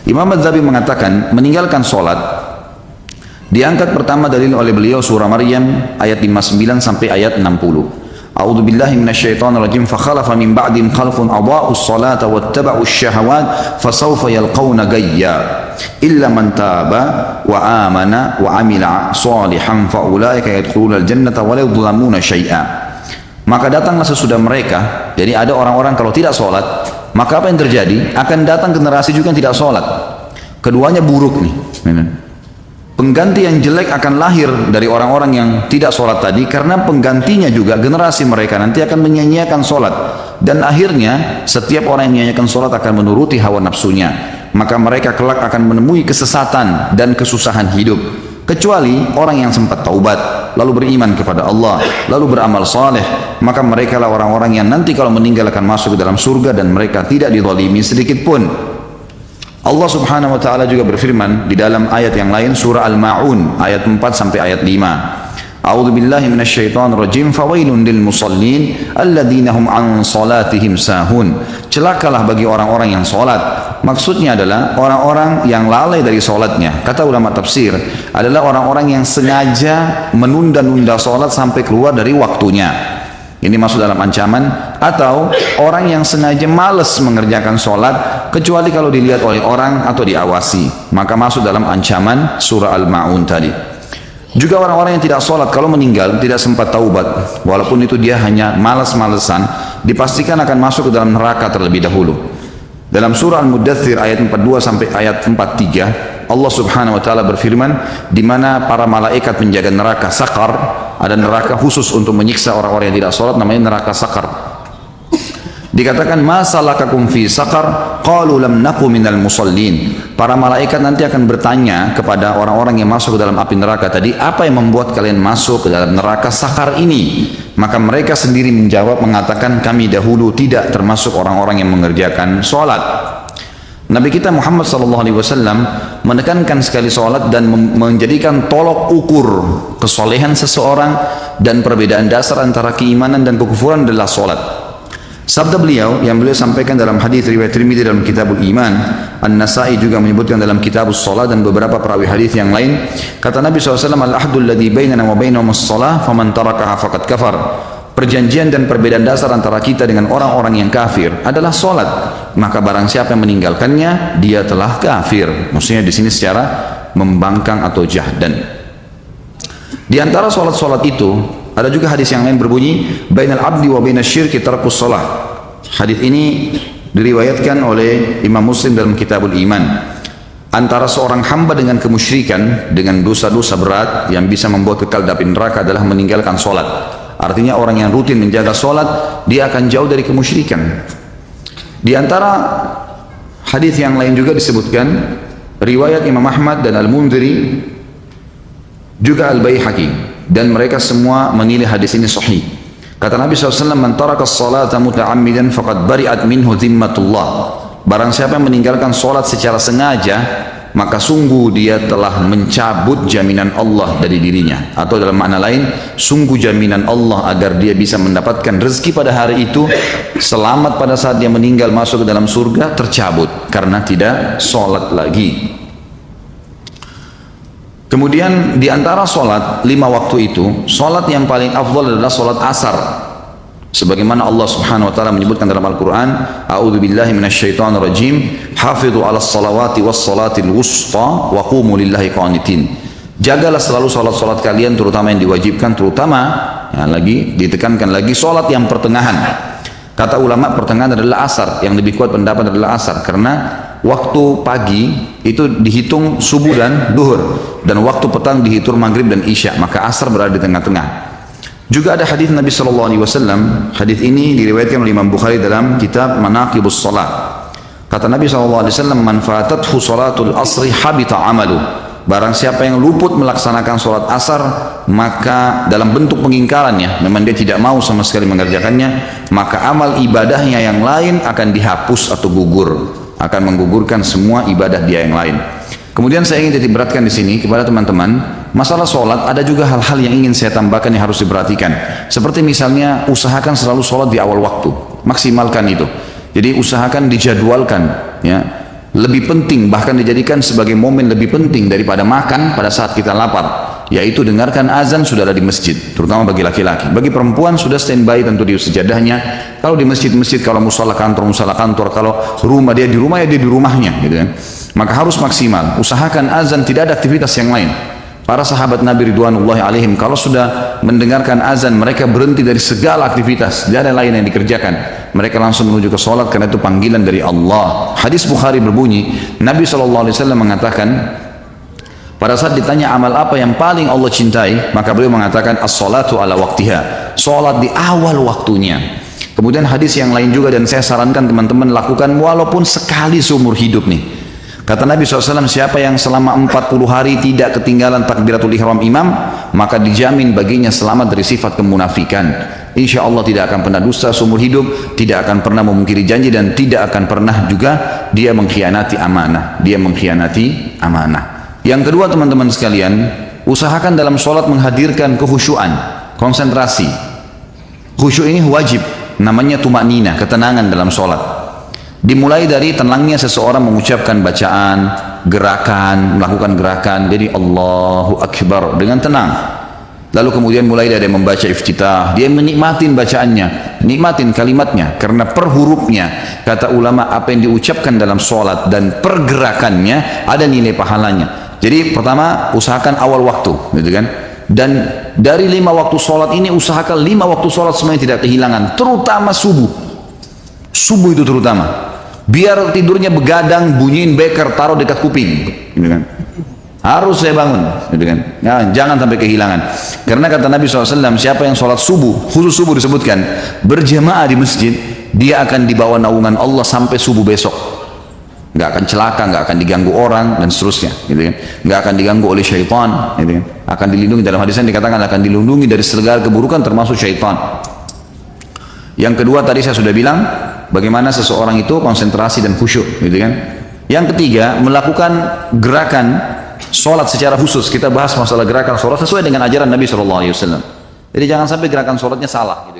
Imam Adz-Dzahabi mengatakan meninggalkan sholat diangkat pertama dalil oleh beliau surah Maryam ayat 59 sampai ayat 60. A'udzu billahi minasyaitonir rajim fa khalafa min ba'dihim khalfun adaa'us salata wattaba'us syahawat fasawfa yalqawna gayya illa man taba wa amana wa amila shalihan fa ulaika yadkhulunal jannata wa la yudlamuna syai'a. Maka datanglah sesudah mereka, jadi ada orang-orang kalau tidak sholat, maka apa yang terjadi? Akan datang generasi juga yang tidak sholat. Keduanya buruk nih. Pengganti yang jelek akan lahir dari orang-orang yang tidak sholat tadi, karena penggantinya juga generasi mereka nanti akan menyanyiakan sholat. Dan akhirnya setiap orang yang menyanyiakan sholat akan menuruti hawa nafsunya. Maka mereka kelak akan menemui kesesatan dan kesusahan hidup. Kecuali orang yang sempat taubat, lalu beriman kepada Allah, lalu beramal saleh, maka mereka lah orang-orang yang nanti kalau meninggal akan masuk ke dalam surga dan mereka tidak dizalimi sedikit pun. Allah subhanahu wa ta'ala juga berfirman di dalam ayat yang lain surah Al-Ma'un ayat 4 sampai ayat 5. A'udzu billahi minasyaitonir rajim fawailun lil musallin alladzina hum an salatihim sahun. Celakalah bagi orang-orang yang salat. Maksudnya adalah orang-orang yang lalai dari salatnya. Kata ulama tafsir adalah orang-orang yang sengaja menunda-nunda salat sampai keluar dari waktunya. Ini masuk dalam ancaman, atau orang yang sengaja malas mengerjakan sholat kecuali kalau dilihat oleh orang atau diawasi, maka masuk dalam ancaman surah Al-Ma'un tadi. Juga orang-orang yang tidak sholat kalau meninggal tidak sempat taubat, walaupun itu dia hanya malas-malesan, dipastikan akan masuk ke dalam neraka terlebih dahulu. Dalam surah Al-Muddathir ayat 42 sampai ayat 43, Allah subhanahu wa ta'ala berfirman, di mana para malaikat menjaga neraka Sakar, ada neraka khusus untuk menyiksa orang-orang yang tidak sholat, namanya neraka Sakar. Dikatakan, ma salakakum fi Sakar, qalu lam naku minal musallin. Para malaikat nanti akan bertanya kepada orang-orang yang masuk ke dalam api neraka tadi, apa yang membuat kalian masuk ke dalam neraka Sakar ini? Maka mereka sendiri menjawab, mengatakan, kami dahulu tidak termasuk orang-orang yang mengerjakan sholat. Nabi kita Muhammad SAW menekankan sekali sholat dan menjadikan tolok ukur kesolehan seseorang dan perbedaan dasar antara keimanan dan kekufuran adalah sholat. Sabda beliau yang beliau sampaikan dalam hadis riwayat Tirmidzi dalam Kitabul Iman, An-Nasai juga menyebutkan dalam Kitabus Shalah dan beberapa perawi hadis yang lain. Kata Nabi SAW, al-ahdul ladzi bainana wa bainahum as-shalah faman tarakaha faqad kafar. Perjanjian dan perbedaan dasar antara kita dengan orang-orang yang kafir adalah sholat. Maka barang siapa yang meninggalkannya, dia telah kafir. Maksudnya di sini secara membangkang atau jahdan. Di antara sholat-sholat itu, ada juga hadis yang lain berbunyi, bainal abdi wa bainasy syirki tarkus sholah. Hadis ini diriwayatkan oleh Imam Muslim dalam Kitabul Iman. Antara seorang hamba dengan kemusyrikan, dengan dosa-dosa berat yang bisa membuat kekal di neraka adalah meninggalkan sholat. Artinya orang yang rutin menjaga sholat, dia akan jauh dari kemusyrikan. Di antara hadis yang lain juga disebutkan, riwayat Imam Ahmad dan Al-Mundhiri, juga Al-Baihaqi, dan mereka semua menilai hadis ini sahih. Kata Nabi SAW, man taraka as-salata muta'ammidan faqad bari'at minhu dhimmatullah. Barang siapa yang meninggalkan sholat secara sengaja, maka sungguh dia telah mencabut jaminan Allah dari dirinya. Atau dalam makna lain, sungguh jaminan Allah agar dia bisa mendapatkan rezeki pada hari itu, selamat pada saat dia meninggal masuk ke dalam surga, tercabut karena tidak sholat lagi. Kemudian di antara sholat 5 waktu itu, sholat yang paling afdal adalah sholat asar. Sebagaimana Allah subhanahu wa ta'ala menyebutkan dalam Al-Quran, a'udzu billahi minasyaitonir rajim, hafidhu ala salawati was salatil wusta wa qumu lillahi qanitin. Jagalah selalu salat-salat kalian, terutama yang diwajibkan, terutama ya, lagi ditekankan lagi salat yang pertengahan. Kata ulama pertengahan adalah asar, yang lebih kuat pendapat adalah asar, karena waktu pagi itu dihitung subuh dan duhur, dan waktu petang dihitung maghrib dan isya, maka asar berada di tengah-tengah. Juga ada hadis Nabi SAW, hadis ini diriwayatkan oleh Imam Bukhari dalam kitab Manaqibus Shalah. Kata Nabi SAW, man fatathu salatul asri habita amalu. Barang siapa yang luput melaksanakan sholat asar, maka dalam bentuk pengingkarannya, memang dia tidak mau sama sekali mengerjakannya, maka amal ibadahnya yang lain akan dihapus atau gugur, akan menggugurkan semua ibadah dia yang lain. Kemudian saya ingin titik beratkan di sini kepada teman-teman, masalah sholat ada juga hal-hal yang ingin saya tambahkan yang harus diperhatikan. Seperti misalnya usahakan selalu sholat di awal waktu, maksimalkan itu. Jadi usahakan dijadwalkan, ya. lebih penting, bahkan dijadikan sebagai momen lebih penting daripada makan pada saat kita lapar, yaitu dengarkan azan sudah ada di masjid, terutama bagi laki-laki. Bagi perempuan sudah standby tentu di sejadahnya. Kalau di masjid-masjid, kalau musala kantor, kalau rumah dia di rumah, ya dia di rumahnya, gitu kan. Maka harus maksimal, usahakan azan, tidak ada aktivitas yang lain. Para sahabat Nabi Ridwanullahi alaihim kalau sudah mendengarkan azan, mereka berhenti dari segala aktivitas, tidak ada lain yang dikerjakan. Mereka langsung menuju ke sholat karena itu panggilan dari Allah. Hadis Bukhari berbunyi, Nabi SAW mengatakan, pada saat ditanya amal apa yang paling Allah cintai, maka beliau mengatakan as-salatu ala waktiha, sholat di awal waktunya. Kemudian hadis yang lain juga, dan saya sarankan teman-teman lakukan walaupun sekali seumur hidup nih. Kata Nabi SAW, siapa yang selama 40 hari tidak ketinggalan takbiratul ihram imam, maka dijamin baginya selamat dari sifat kemunafikan. Insya Allah tidak akan pernah dusta seumur hidup, tidak akan pernah memungkiri janji, dan tidak akan pernah juga dia mengkhianati amanah. Yang kedua teman-teman sekalian, usahakan dalam sholat menghadirkan kehusyuan, konsentrasi. Khusyuk ini wajib, namanya tumaknina, ketenangan dalam sholat. Dimulai dari tenangnya seseorang mengucapkan bacaan, gerakan, melakukan gerakan, jadi Allahu Akbar dengan tenang. Lalu kemudian mulai dari membaca iftitah, dia menikmatin bacaannya, nikmatin kalimatnya, karena per hurufnya, kata ulama, apa yang diucapkan dalam sholat dan pergerakannya ada nilai pahalanya. Jadi pertama usahakan awal waktu, gitu kan? Dan dari 5 waktu sholat ini usahakan 5 waktu sholat semuanya tidak kehilangan, terutama subuh. Subuh itu terutama. Biar tidurnya begadang, bunyiin beker, taruh dekat kuping, gitu kan. Harus saya bangun, gitu kan. Nah, jangan sampai kehilangan. Karena kata Nabi SAW, siapa yang sholat subuh, khusus subuh disebutkan, berjamaah di masjid, dia akan dibawa naungan Allah sampai subuh besok. Nggak akan celaka, nggak akan diganggu orang, dan seterusnya, gitu kan. Nggak akan diganggu oleh syaitan, gitu kan. Akan dilindungi, dalam hadisnya dikatakan akan dilindungi dari segala keburukan termasuk syaitan. Yang kedua tadi saya sudah bilang, bagaimana seseorang itu konsentrasi dan khusyuk, gitu kan. Yang ketiga, melakukan gerakan sholat secara khusus. Kita bahas masalah gerakan sholat sesuai dengan ajaran Nabi SAW. Jadi jangan sampai gerakan sholatnya salah.